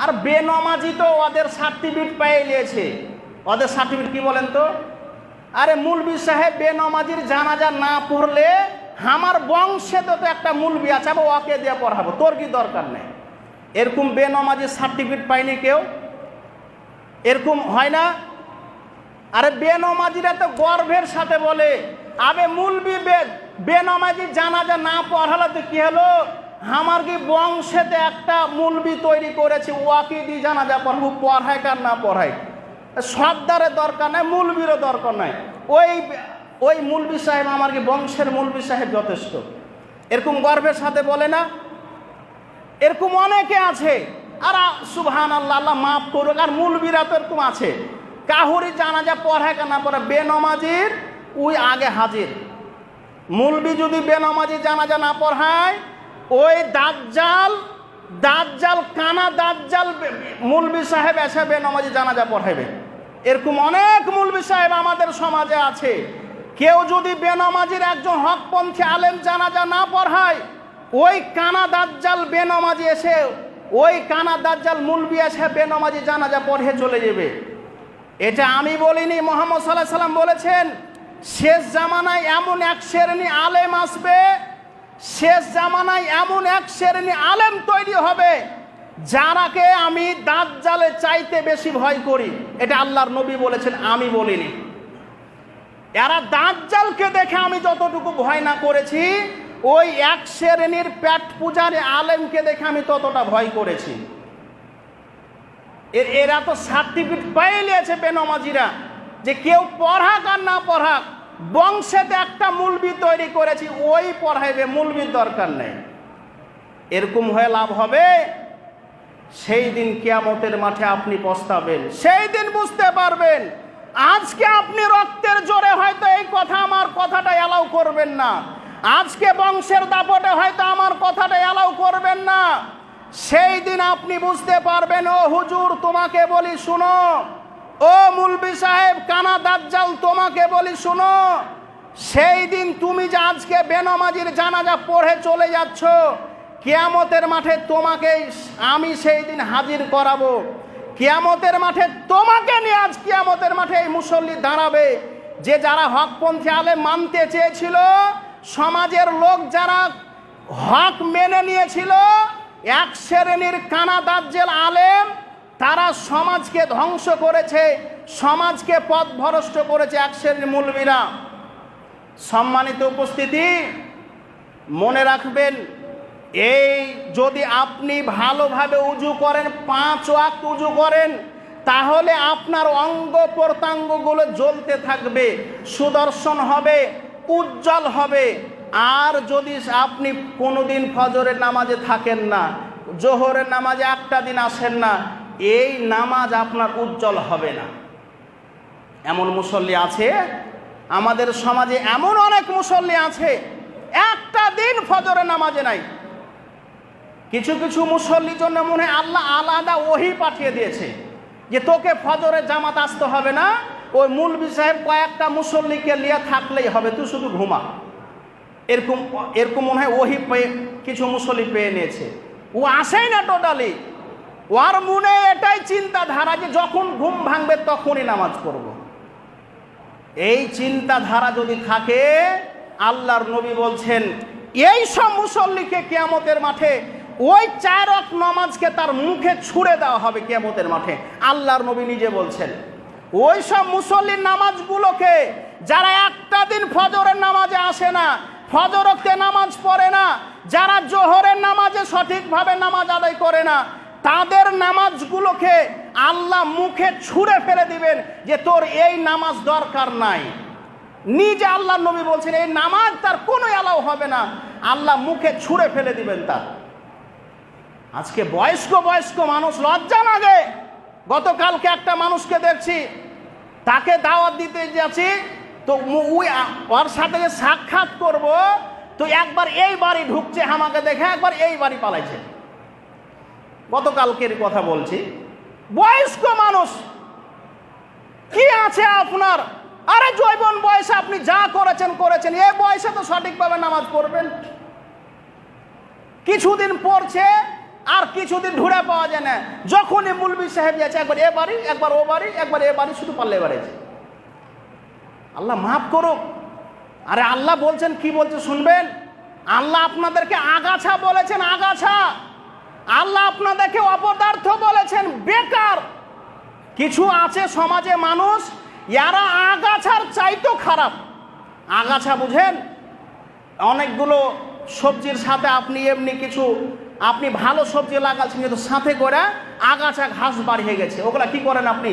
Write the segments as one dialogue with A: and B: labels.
A: আর বেনমাজি তো ওদের সার্টিফিকেট পেয়ে নিয়েছে। ওদের সার্টিফিকেট কি বলেন তো? আরে মুলবি সাহেব বেনমাজির জানাজা না পড়লে আমার বংশে তো একটা মুলবি আছে, আমি ওকে দিয়ে পড়াবো, তোর কি দরকার নেই। এরকম বেনমাজির সার্টিফিকেট পায়নি কেউ? এরকম হয় না? আরে বেনমাজিরা তো গর্বের সাথে বলে, আবে মুলবি বেনমাজি জানাজা না পড়ালে তো কি হলো, আমার কি বংশেতে একটা মুলবি তৈরি করেছে, ওকে দিয়ে জানাজা পড়াবো, পড়ায় কার না পড়ায়, সর্দারের দরকার নাই, মুলবিরও দরকার নাই, ওই মুলবি সাহেব আমার কি বংশের মুলবি সাহেব যথেষ্ট। এরকম গর্বের সাথে বলে না? এরকম অনেকে আছে। আর সুবহানাল্লাহ, আল্লাহ মাফ করুক। আর মুলবিরা তো এরকম আছে, কাহুরি জানাজা পড়ায় কার না পড়ায়, বেনমাজির ওই আগে হাজির। মুলবি যদি বেনমাজি জানাজা না পড়ায়, ওই দাজ্জাল কানা দাজ্জাল মুলবি সাহেব এসে বেনমাজি জানাজা পড়াইবে। এরকম অনেক মুলবি সাহেব আমাদের সমাজে আছে। কেউ যদি বেনমাজির একজন হকপন্থী আলেম জানাজা না পড়ায়, ওই কানা দাজ্জাল বেনমাজি এসে, ওই কানা দাজ্জাল মুলবি এসে বেনমাজি জানাজা পড়ে চলে যাবে। এটা আমি বলিনি, মুহাম্মদ সাল্লাল্লাহু আলাইহি ওয়াসাল্লাম বলেছেন। শেষ জামানায় এমন এক শ্রেণী আলেম আসবে, শেষ জামানায় এমন এক শ্রেণী আলেম তৈরি হবে যারাকে আমি দাজ্জালের চাইতে বেশি ভয় করি। এটা আল্লাহর নবী বলেছেন, আমি বলিনি। এরা দাজ্জালকে দেখে আমি যতটুকু ভয় না করেছি, ওই এক শ্রেণীর পেট পূজারী আলেমকে দেখে আমি ততটা ভয় করেছি। এরা তো সার্টিফিকেট পেয়ে নিয়েছে বেনমাজিরা, যে কেউ পড়াক আর না পড়াক, বংশেতে একটা মুলবি তৈরি করেছি, ওই পড়াইবে, মুলবির দরকার নেই। এরকম হয়ে লাভ হবে? সেই দিন কিয়ামতের মাঠে আপনি পস্তাবেন, সেই দিন বুঝতে পারবেন। আজকে আপনি রক্তের জোরে হয়তো এই কথা, আমার কথাটা অ্যালাউ করবেন না, আজকে বংশের দাপটে হয়তো আমার কথাটা অ্যালাউ করবেন না। সেই দিন আপনি বুঝতে পারবেন, ও হুজুর তোমাকে বলি শুনো, ও মুলবি সাহেব কানা দাজ্জাল তোমাকে বলি শুনো, সেই দিন তুমি যে আজকে বেনমাজির জানাজা পড়ে চলে যাচ্ছ, কিয়ামতের মাঠে তোমাকে আমি সেই দিন হাজির করাবো। কিয়ামতের মাঠে তোমাকে নিয়ে আজ কিয়ামতের মাঠে এই মুসল্লি দাঁড়াবে, যে যারা হকপন্থী আলেম মানতে চেয়েছিল, সমাজের লোক যারা হক মেনে নিয়েছিল, এক শ্রেণীর কানা দাজ্জাল আলেম, তারা সমাজকে ধ্বংস করেছে, সমাজকে পথভ্রষ্ট করেছে এক শ্রেণীর মুলবিরা। সম্মানিত উপস্থিতি, মনে রাখবেন, এই যদি আপনি ভালোভাবে উজু করেন, 5 ওয়াক্ত উজু করেন, তাহলে আপনার অঙ্গ প্রত্যঙ্গগুলো জ্বলতে থাকবে, সুদর্শন হবে, উজ্জ্বল হবে। আর যদি আপনি কোনোদিন ফজরের নামাজে থাকেন না, জোহরের নামাজে একটা দিন আসেন না, এই নামাজ আপনার উজ্জ্বল হবে না। এমন মুসল্লি আছে আমাদের সমাজে, এমন অনেক মুসল্লি আছে একটা দিন ফজরের নামাজে নাই। কিছু কিছু মুসল্লির জন্য মনে হয় আল্লাহ আলাদা ওহী পাঠিয়ে দিয়েছে, যে তোকে ফজরের জামাত আসতে হবে না, ওই মুলবি সাহেব কয়েকটা মুসল্লিকে নিয়ে থাকলেই হবে, তুই শুধু ঘুমা। এরকম মনে হয় ওহী পেয়ে কিছু মুসল্লি পেয়ে নিয়েছে। ও আসেই না টোটালি, ওর মনে এটাই চিন্তাধারা যে যখন ঘুম ভাঙবে তখনই নামাজ পড়ব। এই চিন্তাধারা যদি থাকে, আল্লাহর নবী বলছেন এই সব মুসল্লিকে কিয়ামতের মাঠে ওই 4 ওয়াক্ত নামাজকে তার মুখে ছুঁড়ে দেওয়া হবে কিয়ামতের মাঠে। আল্লাহর নবী নিজে বলছেন, ওই সব মুসল্লির নামাজগুলোকে, যারা একটা দিন ফজরের নামাজে আসে না, ফজরতে নামাজ পড়ে না, যারা জোহরের নামাজে সঠিকভাবে নামাজ আদায় করে না, তাদের নামাজগুলোকে আল্লাহ মুখে ছুঁড়ে ফেলে দিবেন, যে তোর এই নামাজ দরকার নাই। নিজে আল্লাহর নবী বলছেন এই নামাজ তার কোনো অ্যালাউ হবে না, আল্লাহ মুখে ছুঁড়ে ফেলে দিবেন তার। আজকে বয়স্ক মানুষ লজ্জা লাগে। গতকালকে একটা মানুষকে দেখছি, তাকে দাওয়াত দিতে যাচ্ছি, তো ওর সাথে যে সাক্ষাৎ করব, তো একবার এই বাড়ি ঢুকছে আমাকে দেখে, একবার এই বাড়ি পালাইছে। গতকালকের কথা বলছি। বয়স্ক মানুষ, কি আছে আপনার? আরে যৌবন বয়সে আপনি যা করেছেন, এই বয়সে তো সঠিকভাবে নামাজ পড়বেন। কিছুদিন পড়ছে, আর কিছুদিন ঘুরে পাওয়া যায় না। যখনই মুলবি সাহেব যাচ্ছে একবার এ বাড়ি, একবার ও বাড়ি, একবার এ বাড়ি, শুধু পাল্লে বাড়িছে। আল্লাহ মাফ করুক। আরে আল্লাহ বলছেন, কি বলছে শুনবেন? আল্লাহ আপনাদেরকে আগাছা বলেছেন, আগাছা। আল্লাহ আপনাদেরকে অপদার্থ বলেছেন, বেকার। কিছু আছে সমাজে মানুষ, এরা আগাছার চাইতো খারাপ। আগাছা বুঝেন? অনেকগুলো সবজির সাথে আপনি এমনি কিছু আপনি ভালো সবজি লাগাচ্ছেন, কিন্তু সাথে করে আগাছা ঘাস বাড়িয়ে গেছে, ওগুলা কি করেন আপনি?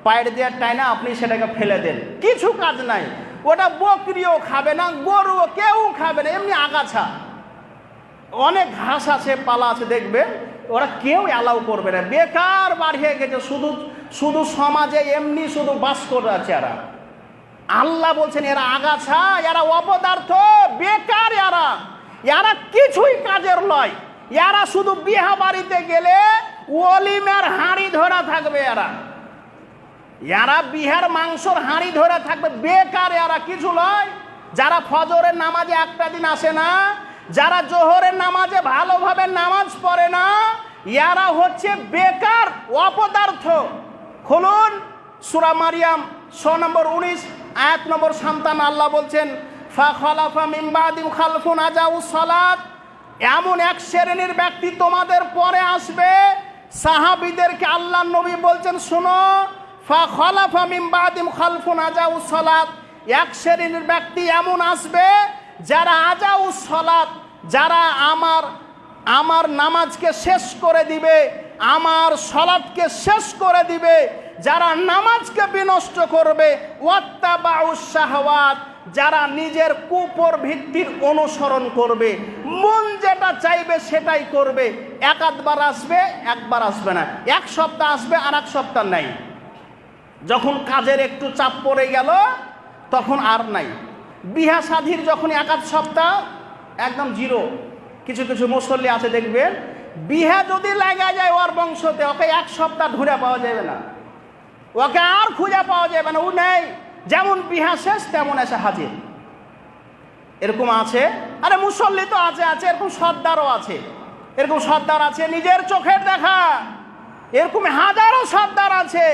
A: পায়ের দেওয়ার টাইনা আপনি সেটাকে ফেলে দেন, কিছু কাজ নাই। ওটা বকরিও খাবে না, গরুও কেউ খাবে না, এমনি আগাছা। অনেক ঘাস আছে, পালা আছে, দেখবে ওরা কেউ অ্যালাউ করবে না, বেকার বাড়িয়ে গেছে। শুধু শুধু সমাজে এমনি শুধু বাস করে আছে এরা। আল্লাহ বলছেন এরা আগাছা, এরা অপদার্থ, বেকার। এরা কিছুই কাজের নয়। এরা শুধু বিহা বাড়িতে গেলে অলিমের হাঁড়ি ধরা থাকবে। এরা বিহার মাংসর হাঁড়ি ধরে থাকবে, বেকার। এরা কিছু নয়। যারা ফজরের নামাজে একটা দিন আসে না, যারা জোহরের নামাজে ভালোভাবে নামাজ পড়ে না, এরা হচ্ছে বেকার, অপদার্থ। খুলুন সূরা মারিয়াম 6 নম্বর 19 আয়াত নম্বর 57। আল্লাহ বলছেন, ফাখালাফা মিন বাদিহিম খালফুন আযাউস সালাত। এমন এক শ্রেণীর ব্যক্তি তোমাদের পরে আসবে। সাহাবীদেরকে আল্লাহ নবী বলছেন, শোনো, ফাখালাফা মিন বাদিহিম খালফুন আযাউস সালাত। এক শ্রেণীর ব্যক্তি এমন আসবে যারা আযাউস সালাত, যারা আমার নামাজকে শেষ করে দিবে, আমার সালাতকে শেষ করে দিবে, যারা নামাজকে বিনষ্ট করবে। ওয়াত্তাবাউস শাহওয়াত, যারা নিজের কুপ্রবৃত্তির অনুসরণ করবে, মন যেটা চাইবে সেটাই করবে। একবার আসবে, একবার আসবে না, এক সপ্তাহ আসবে আর এক সপ্তাহ নাই। যখন কাজের একটু চাপ পড়ে গেল তখন আর নাই। বিহা শাদীর যখন এক আধ সপ্তাহ একদম জিরো। কিছু কিছু মুসল্লি আছে দেখবেন, বিহা যদি লাগা যায় ওর বংশতে, ওকে এক সপ্তাহ ঘুরে পাওয়া যাবে না, ওকে আর খুঁজে পাওয়া যাবে না, ও নেই। যেমন বিহা শেষ তেমন এসে হাজির। এরকম আছে। আরে মুসল্লি তো আছে, এরকম সর্দারও আছে, এরকম সর্দার আছে নিজের চোখের দেখা। এরকম হাজারো সর্দার আছে,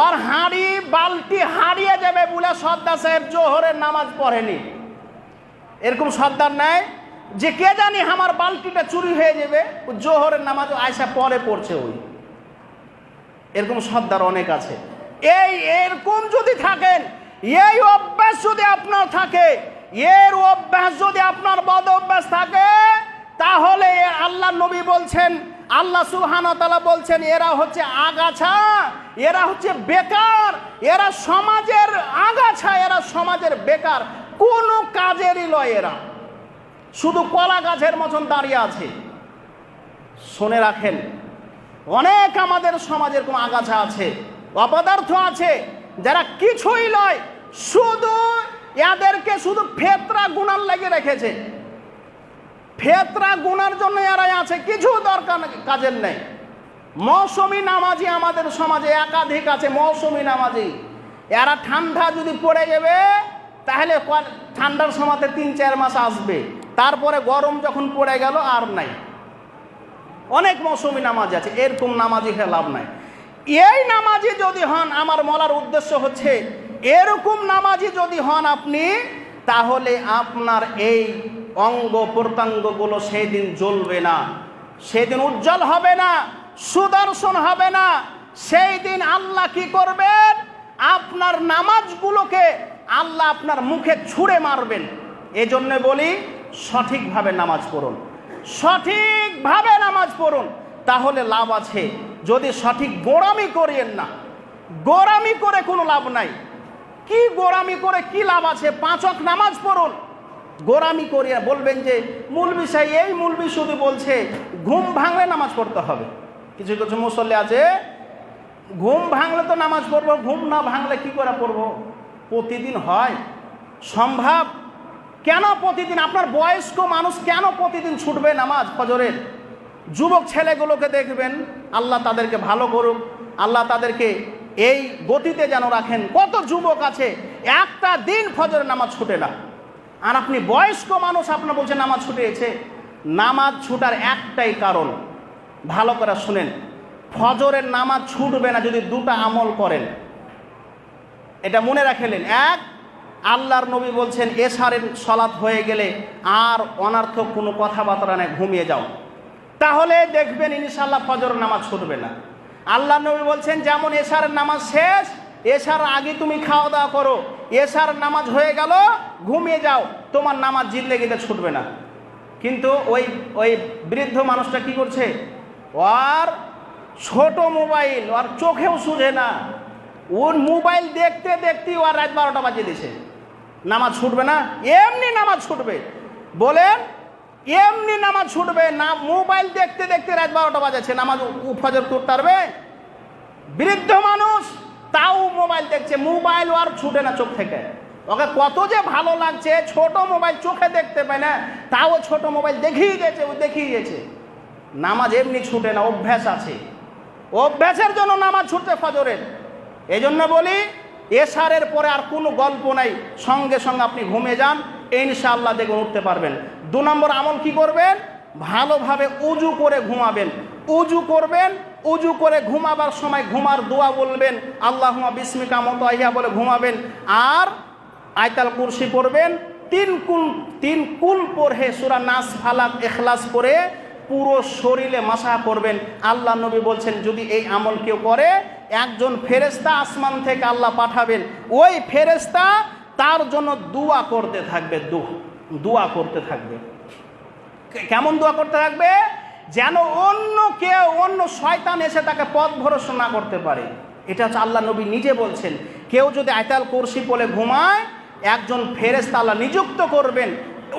A: ওর হাঁড়ি বালতি হারিয়ে যাবে বলে সর্দার সাহেব জোহরের নামাজ পড়েনি। এরকম সর্দার নাই যে কে জানি আমার বালতিটা চুরি হয়ে যাবে, জোহরের নামাজ আয়সা পরে পড়ছে ওই। এরকম সর্দার অনেক আছে। এরকম যদি থাকেন, এই অভ্যাস যদি আপনার থাকে, এর অভ্যাস যদি আপনার বদ অভ্যাস থাকে, তাহলে আল্লাহ নবী বলছেন, আল্লাহ সুবহানাহু ওয়া তাআলা বলছেন, এরা হচ্ছে আগাছা, এরা হচ্ছে বেকার, এরা সমাজের আগাছা, এরা সমাজের বেকার, কোনো কাজেরই নয়। এরা শুধু কলা গাছের মতন দাঁড়িয়ে আছে। শুনে রাখেন, অনেক আমাদের সমাজের কোন আগাছা আছে, অপদার্থ আছে, যারা কিছুই নয়, শুধু এদেরকে শুধু ফেতরা গুনার লেগে রেখেছে। ফেতরা গুনার জন্য এরাই আছে, কিছু দরকার কাজের নেই। মৌসুমী নামাজি আমাদের সমাজে একাধিক আছে, মৌসুমী নামাজি। এরা ঠান্ডা যদি পড়ে যাবে তাহলে ঠান্ডার সময়তে 3-4 মাস আসবে, তারপরে গরম যখন পড়ে গেল আর নাই। অনেক মৌসুমী নামাজ আছে, এরকম নামাজি হয়ে লাভ নাই। এই নামাজি যদি হন, আমার বলার উদ্দেশ্য হচ্ছে, এরকম নামাজি যদি হন আপনি, তাহলে আপনার এই অঙ্গ প্রত্যঙ্গগুলো সেদিন জ্বলবে না, সেদিন উজ্জ্বল হবে না, সুদর্শন হবে না। সেই দিন আল্লাহ কি করবেন? আপনার নামাজগুলোকে আল্লাহ আপনার মুখে ছুঁড়ে মারবেন। এজন্য বলি, সঠিকভাবে নামাজ পড়ুন, সঠিকভাবে নামাজ পড়ুন, তাহলে লাভ আছে। যদি সঠিক গোঁড়ামি করিয়েন না, গোঁড়ামি করে কোনো লাভ নাই। কি গোঁড়ামি করে কি লাভ আছে? 5 ওয়াক্ত নামাজ পড়ুন, গোঁড়ামি করিয়ে বলবেন যে মুলবি সাহেব, এই মুলবি শুধু বলছে ঘুম ভাঙলে নামাজ পড়তে হবে। কিছু কিছু মুসল্লি আছে, ঘুম ভাঙলে তো নামাজ পড়বো, ঘুম না ভাঙলে কি করে পড়বো? প্রতিদিন হয় সম্ভব? কেন প্রতিদিন? আপনার বয়স্ক মানুষ কেন প্রতিদিন ছুটবে নামাজ ফজরের? যুবক ছেলেগুলোকে দেখবেন, আল্লাহ তাদেরকে ভালো করুক, আল্লাহ তাদেরকে এই গতিতে যেন রাখেন। কত যুবক আছে একটা দিন ফজরের নামাজ ছুটে না, আর আপনি বয়স্ক মানুষ, আপনার বলছেন নামাজ ছুটেছে। নামাজ ছুটার একটাই কারণ, ভালো করে শুনেন, ফজরের নামাজ ছুটবে না যদি দুটো আমল করেন। এটা মনে রাখলেন। এক, আল্লাহর নবী বলছেন এশারের সালাত হয়ে গেলে আর অনার্থক কোনো কথাবার্তা নেই, ঘুমিয়ে যাও, তাহলে দেখবেন ইনশাআল্লাহ ফজরের নামাজ ছুটবে না। আল্লাহর নবী বলছেন যেমন এশারের নামাজ শেষ, এশার আগে তুমি খাওয়া দাওয়া করো, এশার নামাজ হয়ে গেল ঘুমিয়ে যাও, তোমার নামাজ জিন্দেগিতে ছুটবে না। কিন্তু ওই বৃদ্ধ মানুষটা কি করছে, ওর ছোট মোবাইল, ওর চোখেও শুধে না, ওর মোবাইল দেখতে দেখতে ওর রাত 12টা বাজিয়ে দিছে, নামাজ ছুটবে না? এমনি নামাজ ছুটবে, বলেন এমনি নামাজ ছুটবে না? মোবাইল দেখতে দেখতে রাত 12টা বাজাচ্ছে, নামাজ ফজর করতে পারবে? বৃদ্ধ মানুষ তাও মোবাইল দেখছে, মোবাইল আর ছুটে না চোখ থেকে। ওকে কত যে ভালো লাগছে, ছোট মোবাইল চোখে দেখতে পায় না, তাও ছোট মোবাইল দেখিয়ে গেছে, ও দেখিয়ে গেছে। নামাজ এমনি ছুটে না, অভ্যাস আছে, অভ্যাসের জন্য নামাজ ছুটছে ফজরের। এই জন্য বলি এশারের পরে আর কোনো গল্প নাই, সঙ্গে সঙ্গে আপনি ঘুমিয়ে যান, ইনশাআল্লাহ দেখুন উঠতে পারবেন। 2 নম্বর আমল কি করবেন, ভালোভাবে উজু করে ঘুমাবেন। উজু করবেন, উজু করে ঘুমাবার সময় ঘুমার দোয়া বলবেন, আল্লাহুম্মা বিসমিকা মুতাহিয়া বলে ঘুমাবেন। আর আয়াতুল কুরসি পড়বেন, 3 কুল পড়ে সূরা নাস ফালাক ইখলাস পড়ে পুরো শরীরে মাসা করবেন। আল্লাহ নবী বলছেন যদি এই আমল কেউ করে, একজন ফেরেশতা আসমান থেকে আল্লাহ পাঠাবেন, ওই ফেরেশতা তার জন্য দোয়া করতে থাকবে, দোয়া করতে থাকবে। কেমন দোয়া করতে থাকবে? যেন অন্য কেউ, অন্য শয়তান এসে তাকে পথ ভ্রষ্ট না করতে পারে। এটা হচ্ছে আল্লাহ নবী নিজে বলছেন। কেউ যদি আয়াতুল কুরসি বলে ঘুমায়, একজন ফেরেশতা আল্লাহ নিযুক্ত করবেন,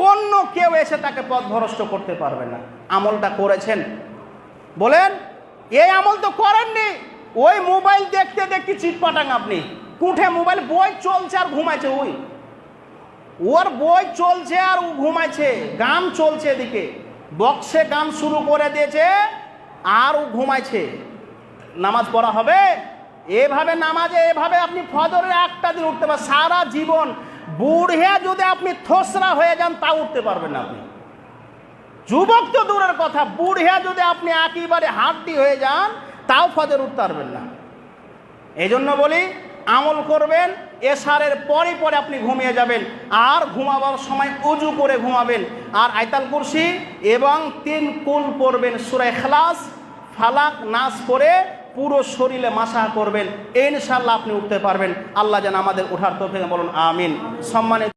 A: অন্য কেউ এসে তাকে পথ ভ্রষ্ট করতে পারবে না। আমলটা করেছেন? বলেন, এই আমল তো করেননি, ওই মোবাইল দেখতে দেখতে চিটপাটাং আপনি কুঠে মোবাইল, বই চলছে আর ঘুমাইছে, ওর বই চলছে আর ও ঘুমাইছে, গান চলছে এদিকে, বক্সে গান শুরু করে দিয়েছে আর ও ঘুমাইছে। নামাজ পড়া হবে? এভাবে নামাজে এভাবে আপনি ফজরের একটা দিন উঠতে পারেন, সারা জীবন বুড়িয়া যদি আপনি থোসরা হয়ে যান তাও উঠতে পারবেন না আপনি। যুবক তো দূরের কথা, বুড়িয়া যদি আপনি একেবারে হাড্ডি হয়ে যান তাও ফজর উঠতে পারবেন না। এই জন্য বলি আমল করবেন, এশারের পরে পরে আপনি ঘুমিয়ে যাবেন, আর ঘুমাবার সময় উজু করে ঘুমাবেন, আর আয়াতুল কুরসি এবং 3 কুল পড়বেন, সূরা ইখলাস ফালাক নাস পড়ে পুরো শরীরে মাসা করবেন, ইনশাআল্লাহ আপনি উঠতে পারবেন। আল্লাহ যেন আমাদের ওঠার তৌফিক, বলুন আমিন। সম্মানিত